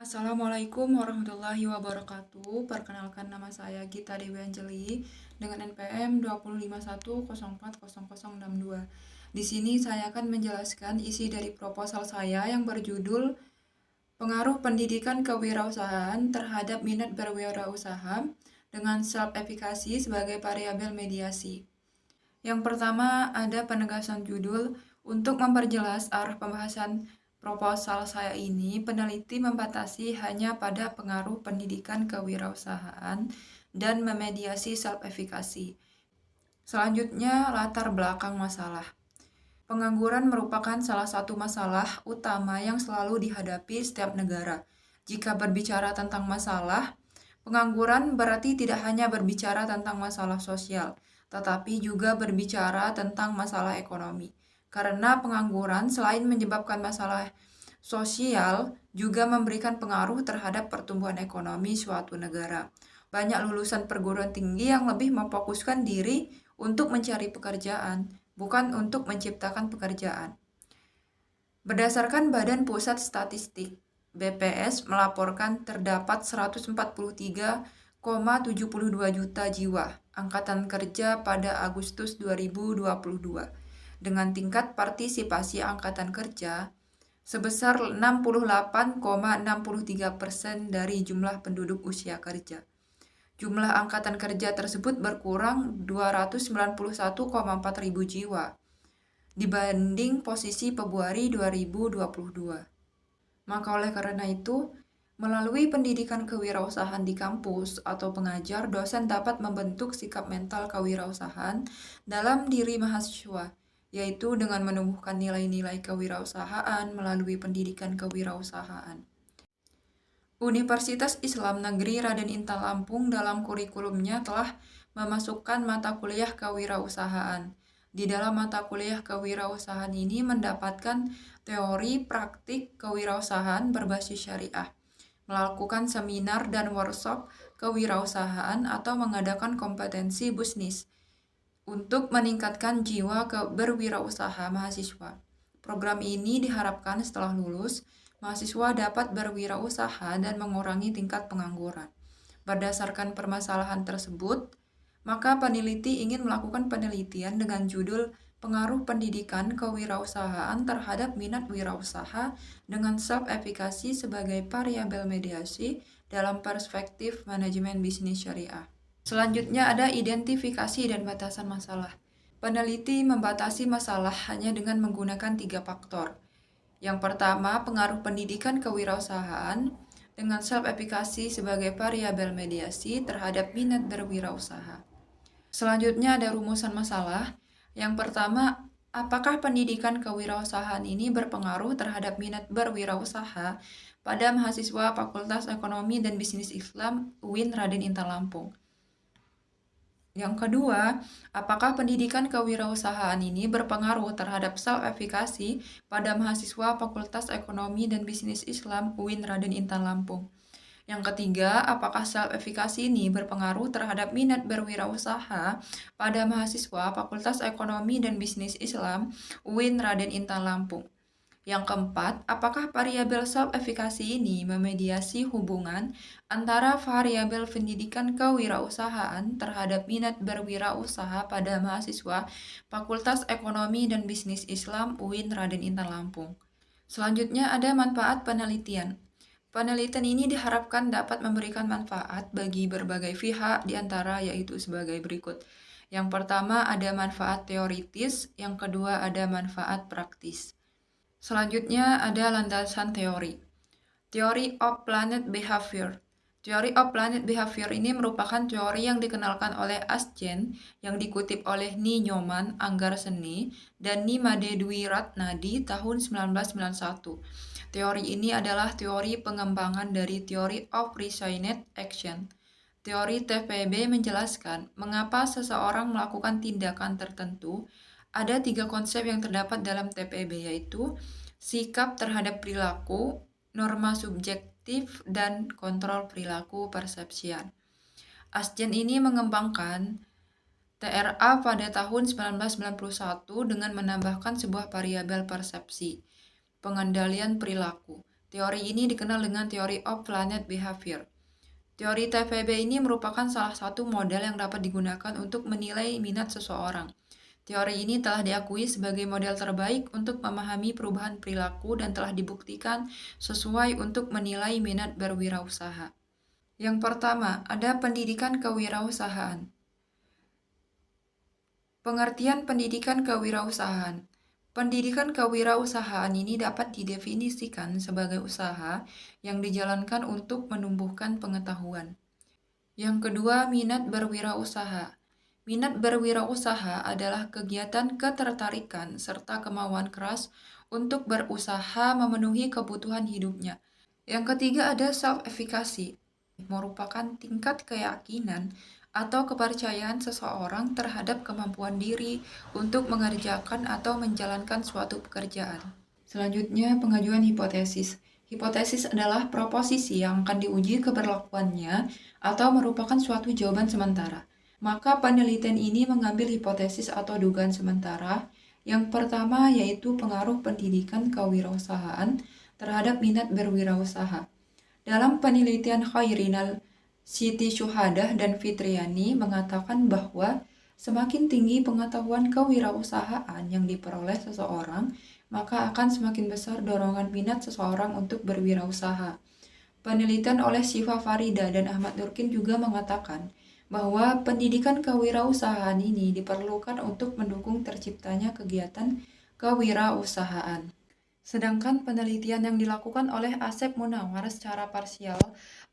Assalamualaikum warahmatullahi wabarakatuh. Perkenalkan, nama saya Gita Dewi Anjeli dengan NPM 251040062. Di sini saya akan menjelaskan isi dari proposal saya yang berjudul Pengaruh Pendidikan Kewirausahaan terhadap Minat Berwirausaha dengan Self-Efikasi sebagai Variabel Mediasi. Yang pertama, ada penegasan judul. Untuk memperjelas arah pembahasan proposal saya ini, peneliti membatasi hanya pada pengaruh pendidikan kewirausahaan dan memediasi self-efikasi. Selanjutnya, latar belakang masalah. Pengangguran merupakan salah satu masalah utama yang selalu dihadapi setiap negara. Jika berbicara tentang masalah, pengangguran berarti tidak hanya berbicara tentang masalah sosial, tetapi juga berbicara tentang masalah ekonomi. Karena pengangguran selain menyebabkan masalah sosial, juga memberikan pengaruh terhadap pertumbuhan ekonomi suatu negara. Banyak lulusan perguruan tinggi yang lebih memfokuskan diri untuk mencari pekerjaan, bukan untuk menciptakan pekerjaan. Berdasarkan Badan Pusat Statistik, BPS melaporkan terdapat 143,72 juta jiwa angkatan kerja pada Agustus 2022 dengan tingkat partisipasi angkatan kerja sebesar 68,63% dari jumlah penduduk usia kerja. Jumlah angkatan kerja tersebut berkurang 291,4 ribu jiwa dibanding posisi Februari 2022. Maka oleh karena itu, melalui pendidikan kewirausahaan di kampus atau pengajar, dosen dapat membentuk sikap mental kewirausahaan dalam diri mahasiswa, yaitu dengan menumbuhkan nilai-nilai kewirausahaan melalui pendidikan kewirausahaan. Universitas Islam Negeri Raden Intan Lampung dalam kurikulumnya telah memasukkan mata kuliah kewirausahaan. Di dalam mata kuliah kewirausahaan ini mendapatkan teori praktik kewirausahaan berbasis syariah, melakukan seminar dan workshop kewirausahaan atau mengadakan kompetensi bisnis untuk meningkatkan jiwa berwirausaha mahasiswa. Program ini diharapkan setelah lulus, mahasiswa dapat berwirausaha dan mengurangi tingkat pengangguran. Berdasarkan permasalahan tersebut, maka peneliti ingin melakukan penelitian dengan judul Pengaruh Pendidikan Kewirausahaan terhadap Minat Wirausaha dengan Self-Efikasi sebagai Variabel Mediasi dalam perspektif manajemen bisnis syariah. Selanjutnya ada identifikasi dan batasan masalah. Peneliti membatasi masalah hanya dengan menggunakan 3 faktor. Yang pertama, pengaruh pendidikan kewirausahaan dengan self-efikasi sebagai variabel mediasi terhadap minat berwirausaha. Selanjutnya ada rumusan masalah. Yang pertama, apakah pendidikan kewirausahaan ini berpengaruh terhadap minat berwirausaha pada mahasiswa Fakultas Ekonomi dan Bisnis Islam UIN Raden Intan Lampung? Yang kedua, apakah pendidikan kewirausahaan ini berpengaruh terhadap self-efikasi pada mahasiswa Fakultas Ekonomi dan Bisnis Islam UIN Raden Intan Lampung? Yang ketiga, apakah self-efikasi ini berpengaruh terhadap minat berwirausaha pada mahasiswa Fakultas Ekonomi dan Bisnis Islam UIN Raden Intan Lampung? Yang keempat, apakah variabel self-efikasi ini memediasi hubungan antara variabel pendidikan kewirausahaan terhadap minat berwirausaha pada mahasiswa Fakultas Ekonomi dan Bisnis Islam UIN Raden Intan Lampung? Selanjutnya ada manfaat penelitian. Penelitian ini diharapkan dapat memberikan manfaat bagi berbagai pihak diantara yaitu sebagai berikut. Yang pertama ada manfaat teoritis, yang kedua ada manfaat praktis. Selanjutnya ada landasan teori. Theory of Planet Behavior. Theory of Planet Behavior ini merupakan teori yang dikenalkan oleh Asjen yang dikutip oleh Ni Nyoman, Anggar Seni, dan Ni Made Dwi Ratna di tahun 1991. Teori ini adalah teori pengembangan dari Theory of Resigned Action. Teori TPB menjelaskan mengapa seseorang melakukan tindakan tertentu. Ada 3 konsep yang terdapat dalam TPB, yaitu sikap terhadap perilaku, norma subjektif, dan kontrol perilaku persepsian. Asjen ini mengembangkan TRA pada tahun 1991 dengan menambahkan sebuah variabel persepsi, pengendalian perilaku. Teori ini dikenal dengan Theory of Planet Behavior. Teori TPB ini merupakan salah satu model yang dapat digunakan untuk menilai minat seseorang. Teori ini telah diakui sebagai model terbaik untuk memahami perubahan perilaku dan telah dibuktikan sesuai untuk menilai minat berwirausaha. Yang pertama, ada pendidikan kewirausahaan. Pengertian pendidikan kewirausahaan. Pendidikan kewirausahaan ini dapat didefinisikan sebagai usaha yang dijalankan untuk menumbuhkan pengetahuan. Yang kedua, minat berwirausaha. Minat berwirausaha adalah kegiatan ketertarikan serta kemauan keras untuk berusaha memenuhi kebutuhan hidupnya. Yang ketiga ada self-efficacy, merupakan tingkat keyakinan atau kepercayaan seseorang terhadap kemampuan diri untuk mengerjakan atau menjalankan suatu pekerjaan. Selanjutnya, pengajuan hipotesis. Hipotesis adalah proposisi yang akan diuji keberlakuannya atau merupakan suatu jawaban sementara. Maka penelitian ini mengambil hipotesis atau dugaan sementara. Yang pertama yaitu pengaruh pendidikan kewirausahaan terhadap minat berwirausaha. Dalam penelitian Khairinal Siti Syuhadah dan Fitriani mengatakan bahwa semakin tinggi pengetahuan kewirausahaan yang diperoleh seseorang, maka akan semakin besar dorongan minat seseorang untuk berwirausaha. Penelitian oleh Syifa Farida dan Ahmad Nurkin juga mengatakan bahwa pendidikan kewirausahaan ini diperlukan untuk mendukung terciptanya kegiatan kewirausahaan. Sedangkan penelitian yang dilakukan oleh Asep Munawar secara parsial,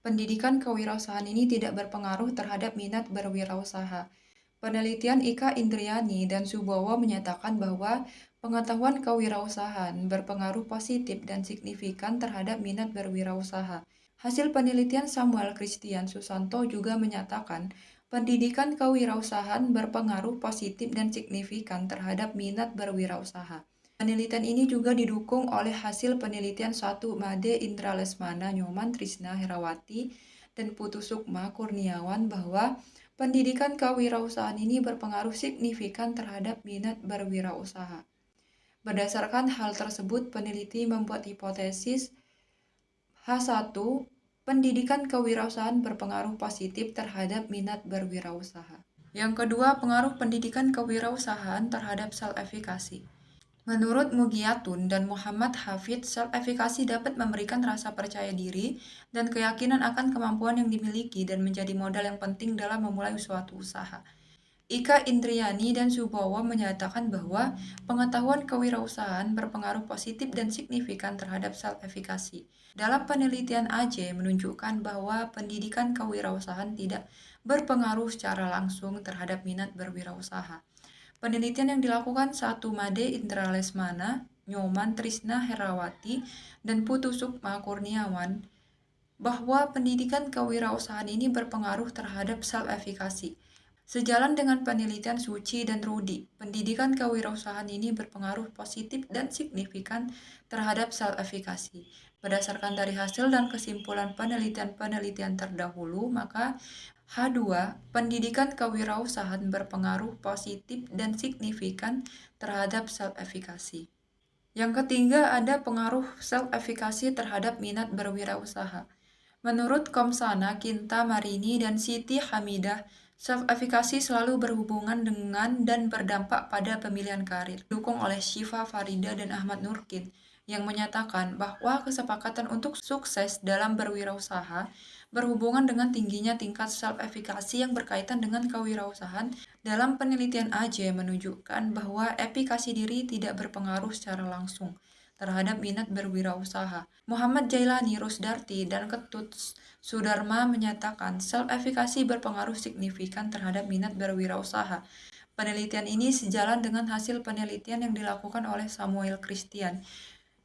pendidikan kewirausahaan ini tidak berpengaruh terhadap minat berwirausaha. Penelitian Ika Indriani dan Subowo menyatakan bahwa pengetahuan kewirausahaan berpengaruh positif dan signifikan terhadap minat berwirausaha. Hasil penelitian Samuel Christian Susanto juga menyatakan pendidikan kewirausahaan berpengaruh positif dan signifikan terhadap minat berwirausaha. Penelitian ini juga didukung oleh hasil penelitian 1 Made Indra Lesmana Nyoman Trisna Herawati dan Putu Sukma Kurniawan bahwa pendidikan kewirausahaan ini berpengaruh signifikan terhadap minat berwirausaha. Berdasarkan hal tersebut, peneliti membuat hipotesis H1, pendidikan kewirausahaan berpengaruh positif terhadap minat berwirausaha. Yang kedua, pengaruh pendidikan kewirausahaan terhadap self-efficacy. Menurut Mugiyatun dan Muhammad Hafid, self-efficacy dapat memberikan rasa percaya diri dan keyakinan akan kemampuan yang dimiliki dan menjadi modal yang penting dalam memulai suatu usaha. Ika Indriani dan Subowo menyatakan bahwa pengetahuan kewirausahaan berpengaruh positif dan signifikan terhadap self-efficacy. Dalam penelitian AJ menunjukkan bahwa pendidikan kewirausahaan tidak berpengaruh secara langsung terhadap minat berwirausaha. Penelitian yang dilakukan 1 Made Indra Lesmana, Nyoman Trisna Herawati, dan Putu Sukma Kurniawan bahwa pendidikan kewirausahaan ini berpengaruh terhadap self-efficacy. Sejalan dengan penelitian Suci dan Rudi, pendidikan kewirausahaan ini berpengaruh positif dan signifikan terhadap self-efficacy. Berdasarkan dari hasil dan kesimpulan penelitian-penelitian terdahulu, maka H2, pendidikan kewirausahaan berpengaruh positif dan signifikan terhadap self-efficacy. Yang ketiga, ada pengaruh self-efficacy terhadap minat berwirausaha. Menurut Komsana, Kinta Marini, dan Siti Hamidah, self-efficacy selalu berhubungan dengan dan berdampak pada pemilihan karir. Didukung oleh Syifa Farida dan Ahmad Nurkin, yang menyatakan bahwa kesepakatan untuk sukses dalam berwirausaha berhubungan dengan tingginya tingkat self-efficacy yang berkaitan dengan kewirausahaan. Dalam penelitian AJ menunjukkan bahwa efikasi diri tidak berpengaruh secara langsung terhadap minat berwirausaha. Muhammad Jailani Rusdarti dan Ketut Sudarma menyatakan self-efficacy berpengaruh signifikan terhadap minat berwirausaha. Penelitian ini sejalan dengan hasil penelitian yang dilakukan oleh Samuel Christian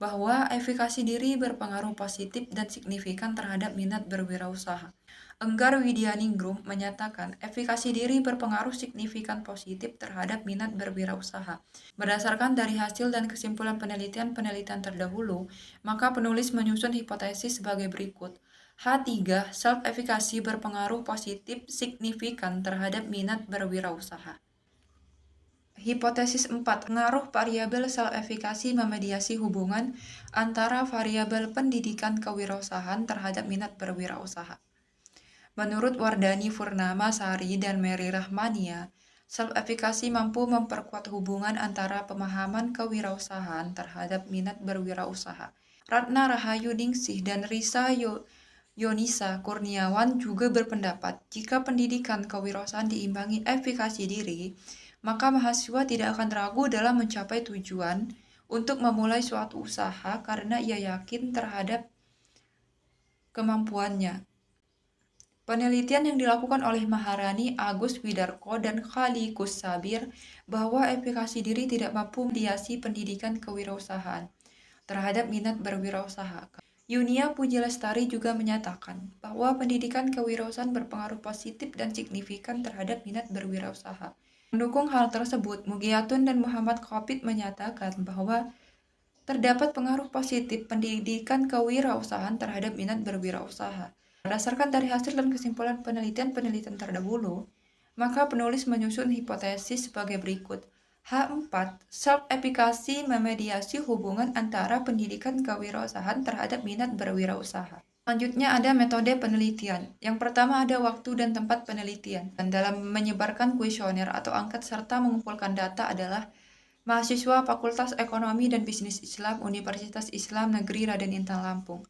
bahwa efikasi diri berpengaruh positif dan signifikan terhadap minat berwirausaha. Enggar Widianingrum menyatakan efikasi diri berpengaruh signifikan positif terhadap minat berwirausaha. Berdasarkan dari hasil dan kesimpulan penelitian-penelitian terdahulu, maka penulis menyusun hipotesis sebagai berikut. H3, self-efficacy berpengaruh positif signifikan terhadap minat berwirausaha. Hipotesis 4. Pengaruh variabel self-efikasi memediasi hubungan antara variabel pendidikan kewirausahaan terhadap minat berwirausaha. Menurut Wardani Purnama Sari dan Mary Rahmania, self-efikasi mampu memperkuat hubungan antara pemahaman kewirausahaan terhadap minat berwirausaha. Ratna Rahayu Ningsih dan Risa Yonisa Kurniawan juga berpendapat jika pendidikan kewirausahaan diimbangi efikasi diri, maka mahasiswa tidak akan ragu dalam mencapai tujuan untuk memulai suatu usaha karena ia yakin terhadap kemampuannya. Penelitian yang dilakukan oleh Maharani, Agus Widarko, dan Khalikus Sabir bahwa efikasi diri tidak mampu mediasi pendidikan kewirausahaan terhadap minat berwirausaha. Yunia Puji Lestari juga menyatakan bahwa pendidikan kewirausahaan berpengaruh positif dan signifikan terhadap minat berwirausaha. Mendukung hal tersebut, Mugiatun dan Muhammad Khopit menyatakan bahwa terdapat pengaruh positif pendidikan kewirausahaan terhadap minat berwirausaha. Berdasarkan dari hasil dan kesimpulan penelitian-penelitian terdahulu, maka penulis menyusun hipotesis sebagai berikut. H4. Self-efikasi memediasi hubungan antara pendidikan kewirausahaan terhadap minat berwirausaha. Selanjutnya ada metode penelitian. Yang pertama ada waktu dan tempat penelitian. Dan dalam menyebarkan kuesioner atau angket serta mengumpulkan data adalah mahasiswa Fakultas Ekonomi dan Bisnis Islam Universitas Islam Negeri Raden Intan Lampung.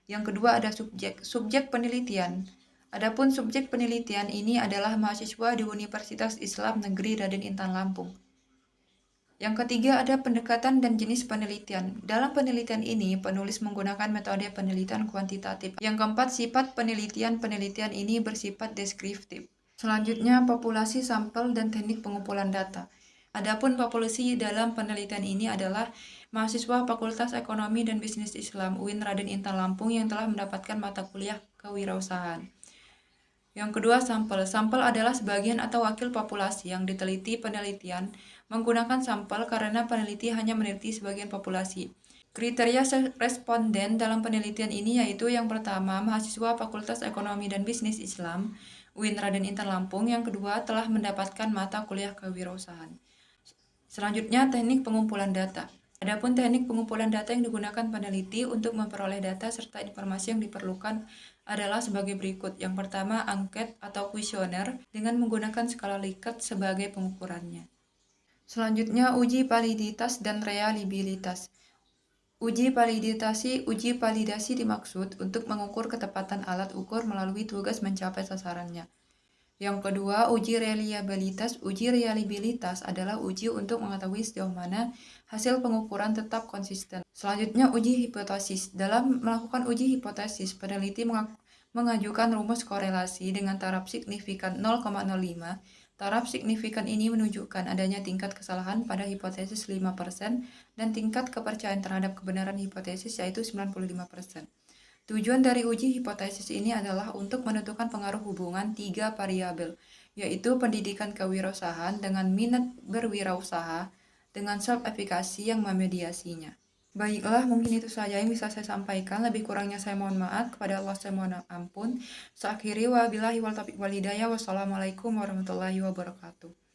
Yang kedua ada subjek penelitian. Adapun subjek penelitian ini adalah mahasiswa di Universitas Islam Negeri Raden Intan Lampung. Yang ketiga ada pendekatan dan jenis penelitian. Dalam penelitian ini, penulis menggunakan metode penelitian kuantitatif. Yang keempat, sifat penelitian ini bersifat deskriptif. Selanjutnya, populasi sampel dan teknik pengumpulan data. Adapun populasi dalam penelitian ini adalah mahasiswa Fakultas Ekonomi dan Bisnis Islam UIN Raden Intan Lampung yang telah mendapatkan mata kuliah kewirausahaan. Yang kedua, sampel. Sampel adalah sebagian atau wakil populasi yang diteliti penelitian menggunakan sampel karena peneliti hanya meneliti sebagian populasi. Kriteria responden dalam penelitian ini yaitu yang pertama, mahasiswa Fakultas Ekonomi dan Bisnis Islam UIN Raden Intan Lampung. Yang kedua, telah mendapatkan mata kuliah kewirausahaan. Selanjutnya, teknik pengumpulan data. Adapun teknik pengumpulan data yang digunakan peneliti untuk memperoleh data serta informasi yang diperlukan adalah sebagai berikut. Yang pertama, angket atau kuesioner dengan menggunakan skala Likert sebagai pengukurannya. Selanjutnya, uji validitas dan reliabilitas. Uji validasi dimaksud untuk mengukur ketepatan alat ukur melalui tugas mencapai sasarannya. Yang kedua, uji reliabilitas. Uji reliabilitas adalah uji untuk mengetahui sejauh mana hasil pengukuran tetap konsisten. Selanjutnya, uji hipotesis. Dalam melakukan uji hipotesis, peneliti mengajukan rumus korelasi dengan taraf signifikan 0,05. Taraf signifikan ini menunjukkan adanya tingkat kesalahan pada hipotesis 5% dan tingkat kepercayaan terhadap kebenaran hipotesis yaitu 95%. Tujuan dari uji hipotesis ini adalah untuk menentukan pengaruh hubungan 3 variabel, yaitu pendidikan kewirausahaan dengan minat berwirausaha dengan self-efikasi yang memediasinya. Baiklah, mungkin itu saja yang bisa saya sampaikan. Lebih kurangnya saya mohon maaf. Kepada Allah saya mohon ampun. Seakhiri wabillahi wal taufiq wal hidayah. Wassalamualaikum warahmatullahi wabarakatuh.